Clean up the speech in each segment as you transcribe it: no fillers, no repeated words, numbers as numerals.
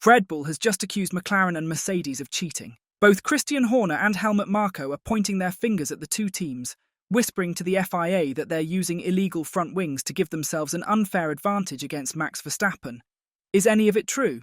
Red Bull has just accused McLaren and Mercedes of cheating. Both Christian Horner and Helmut Marko are pointing their fingers at the two teams, whispering to the FIA that they're using illegal front wings to give themselves an unfair advantage against Max Verstappen. Is any of it true?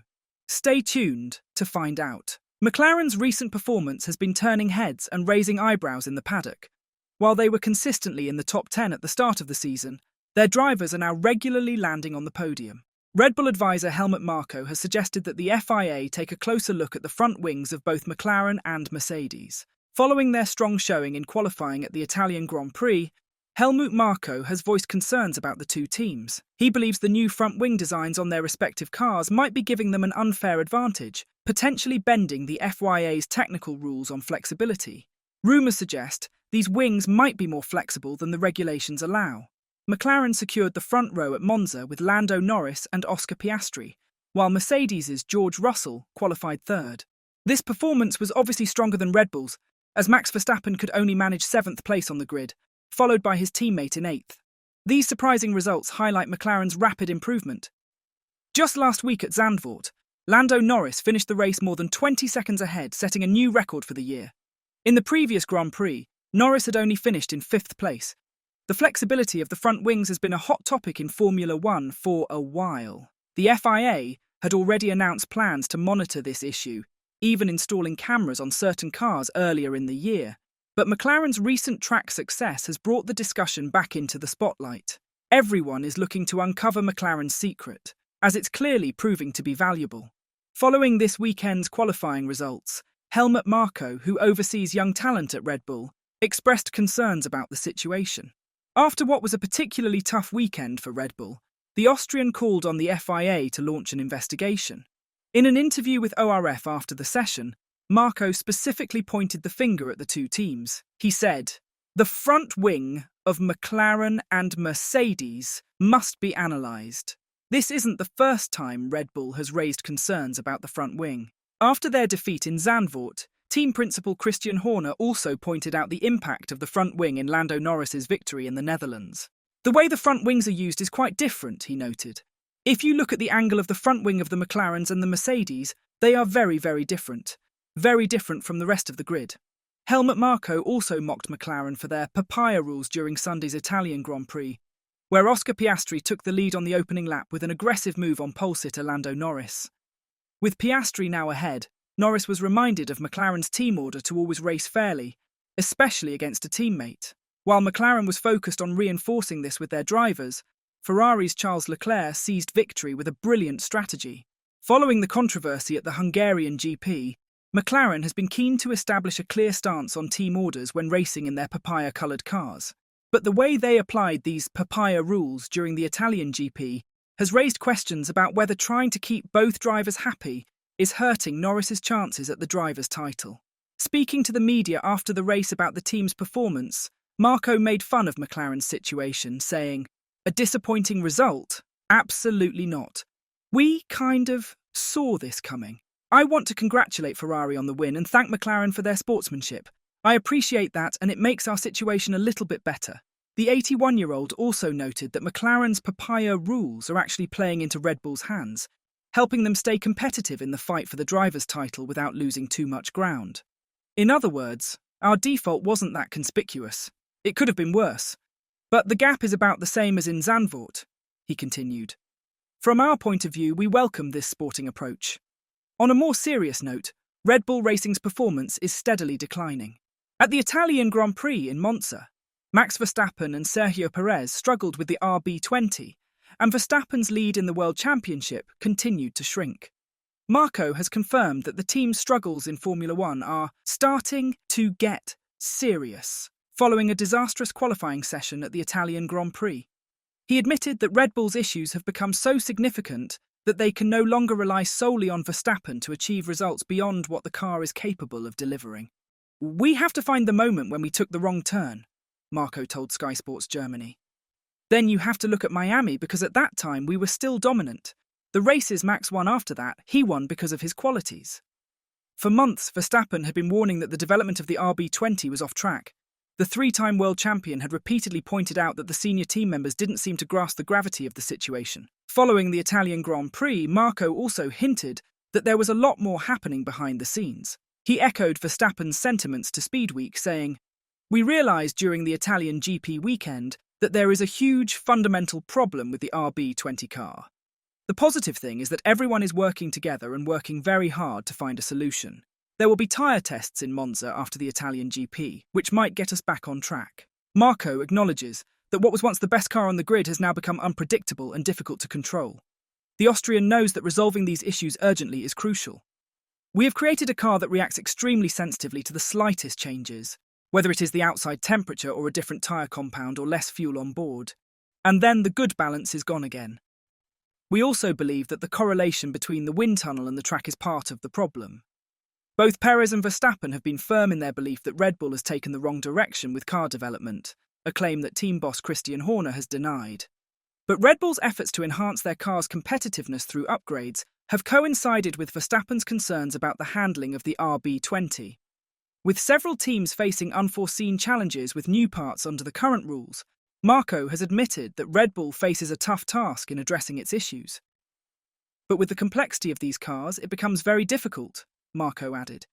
Stay tuned to find out. McLaren's recent performance has been turning heads and raising eyebrows in the paddock. While they were consistently in the top 10 at the start of the season, their drivers are now regularly landing on the podium. Red Bull advisor Helmut Marko has suggested that the FIA take a closer look at the front wings of both McLaren and Mercedes. Following their strong showing in qualifying at the Italian Grand Prix, Helmut Marko has voiced concerns about the two teams. He believes the new front wing designs on their respective cars might be giving them an unfair advantage, potentially bending the FIA's technical rules on flexibility. Rumours suggest these wings might be more flexible than the regulations allow. McLaren secured the front row at Monza with Lando Norris and Oscar Piastri, while Mercedes' George Russell qualified third. This performance was obviously stronger than Red Bull's, as Max Verstappen could only manage 7th place on the grid, followed by his teammate in 8th. These surprising results highlight McLaren's rapid improvement. Just last week at Zandvoort, Lando Norris finished the race more than 20 seconds ahead, setting a new record for the year. In the previous Grand Prix, Norris had only finished in 5th place. The flexibility of the front wings has been a hot topic in Formula One for a while. The FIA had already announced plans to monitor this issue, even installing cameras on certain cars earlier in the year. But McLaren's recent track success has brought the discussion back into the spotlight. Everyone is looking to uncover McLaren's secret, as it's clearly proving to be valuable. Following this weekend's qualifying results, Helmut Marko, who oversees young talent at Red Bull, expressed concerns about the situation. After what was a particularly tough weekend for Red Bull, the Austrian called on the FIA to launch an investigation. In an interview with ORF after the session, Marko specifically pointed the finger at the two teams. He said, "The front wing of McLaren and Mercedes must be analysed. This isn't the first time Red Bull has raised concerns about the front wing. After their defeat in Zandvoort, team principal Christian Horner also pointed out the impact of the front wing in Lando Norris's victory in the Netherlands. The way the front wings are used is quite different," he noted. "If you look at the angle of the front wing of the McLarens and the Mercedes, they are very, very different. Very different from the rest of the grid." Helmut Marko also mocked McLaren for their papaya rules during Sunday's Italian Grand Prix, where Oscar Piastri took the lead on the opening lap with an aggressive move on pole sitter Lando Norris. With Piastri now ahead, Norris was reminded of McLaren's team order to always race fairly, especially against a teammate. While McLaren was focused on reinforcing this with their drivers, Ferrari's Charles Leclerc seized victory with a brilliant strategy. Following the controversy at the Hungarian GP, McLaren has been keen to establish a clear stance on team orders when racing in their papaya-coloured cars. But the way they applied these papaya rules during the Italian GP has raised questions about whether trying to keep both drivers happy is hurting Norris's chances at the driver's title. Speaking to the media after the race about the team's performance, Marko made fun of McLaren's situation, saying, "A disappointing result? Absolutely not. We kind of saw this coming. I want to congratulate Ferrari on the win and thank McLaren for their sportsmanship. I appreciate that, and it makes our situation a little bit better." The 81-year-old also noted that McLaren's papaya rules are actually playing into Red Bull's hands, helping them stay competitive in the fight for the driver's title without losing too much ground. "In other words, our default wasn't that conspicuous. It could have been worse. But the gap is about the same as in Zandvoort," he continued. "From our point of view, we welcome this sporting approach." On a more serious note, Red Bull Racing's performance is steadily declining. At the Italian Grand Prix in Monza, Max Verstappen and Sergio Perez struggled with the RB20, and Verstappen's lead in the World Championship continued to shrink. Marko has confirmed that the team's struggles in Formula One are starting to get serious, following a disastrous qualifying session at the Italian Grand Prix. He admitted that Red Bull's issues have become so significant that they can no longer rely solely on Verstappen to achieve results beyond what the car is capable of delivering. "We have to find the moment when we took the wrong turn," Marko told Sky Sports Germany. "Then you have to look at Miami, because at that time we were still dominant. The races Max won after that, he won because of his qualities." For months, Verstappen had been warning that the development of the RB20 was off track. The three-time world champion had repeatedly pointed out that the senior team members didn't seem to grasp the gravity of the situation. Following the Italian Grand Prix, Marko also hinted that there was a lot more happening behind the scenes. He echoed Verstappen's sentiments to Speedweek, saying, "We realised during the Italian GP weekend that there is a huge fundamental problem with the RB20 car. The positive thing is that everyone is working together and working very hard to find a solution. There will be tyre tests in Monza after the Italian GP, which might get us back on track." Marco acknowledges that what was once the best car on the grid has now become unpredictable and difficult to control. The Austrian knows that resolving these issues urgently is crucial. "We have created a car that reacts extremely sensitively to the slightest changes, whether it is the outside temperature or a different tyre compound or less fuel on board. And then the good balance is gone again. We also believe that the correlation between the wind tunnel and the track is part of the problem. Both Perez and Verstappen have been firm in their belief that Red Bull has taken the wrong direction with car development, a claim that team boss Christian Horner has denied. But Red Bull's efforts to enhance their car's competitiveness through upgrades have coincided with Verstappen's concerns about the handling of the RB20. With several teams facing unforeseen challenges with new parts under the current rules, Marco has admitted that Red Bull faces a tough task in addressing its issues. "But with the complexity of these cars, it becomes very difficult," Marco added.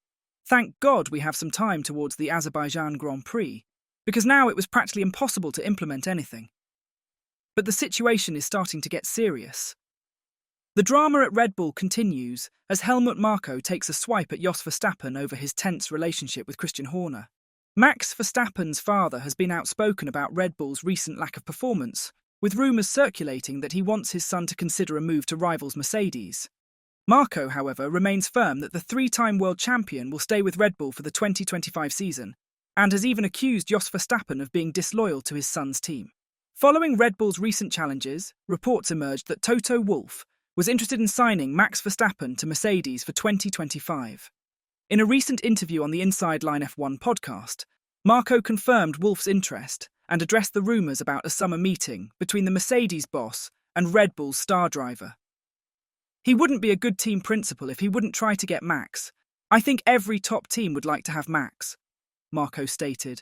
"Thank God we have some time towards the Azerbaijan Grand Prix, because now it was practically impossible to implement anything. But the situation is starting to get serious." The drama at Red Bull continues as Helmut Marko takes a swipe at Jos Verstappen over his tense relationship with Christian Horner. Max Verstappen's father has been outspoken about Red Bull's recent lack of performance, with rumours circulating that he wants his son to consider a move to rivals Mercedes. Marko, however, remains firm that the three-time world champion will stay with Red Bull for the 2025 season, and has even accused Jos Verstappen of being disloyal to his son's team. Following Red Bull's recent challenges, reports emerged that Toto Wolff was interested in signing Max Verstappen to Mercedes for 2025. In a recent interview on the Inside Line F1 podcast, Marko confirmed Wolff's interest and addressed the rumours about a summer meeting between the Mercedes boss and Red Bull's star driver. "He wouldn't be a good team principal if he wouldn't try to get Max. I think every top team would like to have Max," Marko stated.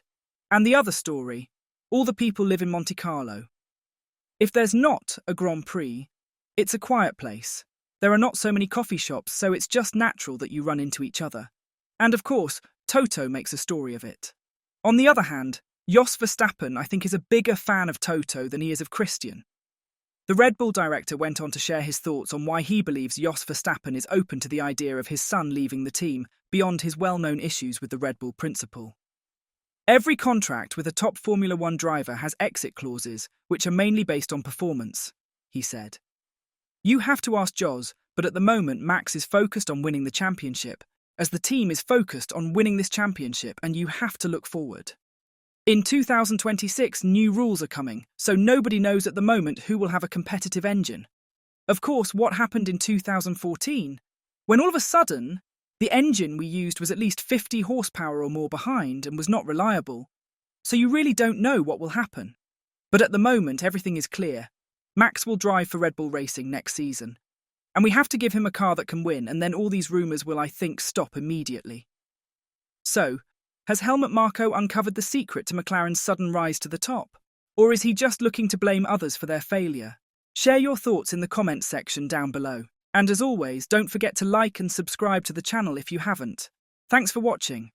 And the other story, all the people live in Monte Carlo. If there's not a Grand Prix, it's a quiet place. There are not so many coffee shops, so it's just natural that you run into each other. And of course, Toto makes a story of it. On the other hand, Jos Verstappen, I think, is a bigger fan of Toto than he is of Christian. The Red Bull director went on to share his thoughts on why he believes Jos Verstappen is open to the idea of his son leaving the team beyond his well-known issues with the Red Bull principal. "Every contract with a top Formula One driver has exit clauses, which are mainly based on performance," he said. "You have to ask Jos, but at the moment Max is focused on winning the championship, as the team is focused on winning this championship, and you have to look forward. In 2026, new rules are coming, so nobody knows at the moment who will have a competitive engine. Of course, what happened in 2014, when all of a sudden, the engine we used was at least 50 horsepower or more behind and was not reliable, so you really don't know what will happen. But at the moment, everything is clear. Max will drive for Red Bull Racing next season. And we have to give him a car that can win, and then all these rumours will, I think, stop immediately." So, has Helmut Marko uncovered the secret to McLaren's sudden rise to the top? Or is he just looking to blame others for their failure? Share your thoughts in the comments section down below. And as always, don't forget to like and subscribe to the channel if you haven't. Thanks for watching.